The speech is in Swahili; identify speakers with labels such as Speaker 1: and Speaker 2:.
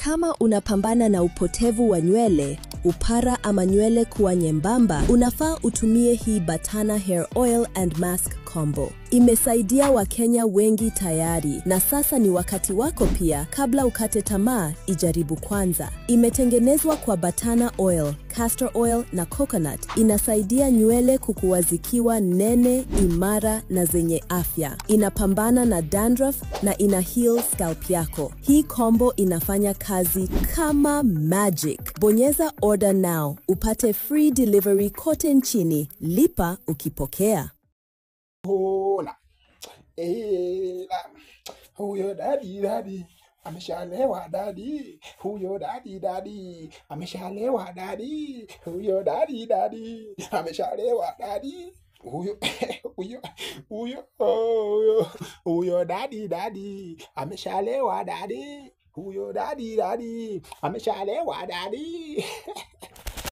Speaker 1: Kama unapambana na upotevu wa nywele, upara ama nywele kuwa nyembamba, unafaa utumie hii Batana Hair Oil and Mask Combo. Imesaidia Wakenya wengi tayari, na sasa ni wakati wako pia. Kabla ukate tamaa, ijaribu kwanza. Imetengenezwa kwa Batana Oil, Castor Oil na Coconut. Inasaidia nywele kukua zikiwa nene, imara na zenye afya. Inapambana na dandruff na ina heal scalp yako. Hii combo inafanya kazi kama magic. Bonyeza order now, upate free delivery kote nchini. Lipa ukipokea.
Speaker 2: Huyo daddy ameshalewa daddy, huyo daddy ameshalewa daddy, huyo daddy ameshalewa daddy, huyo daddy ameshalewa daddy, huyo daddy ameshalewa daddy.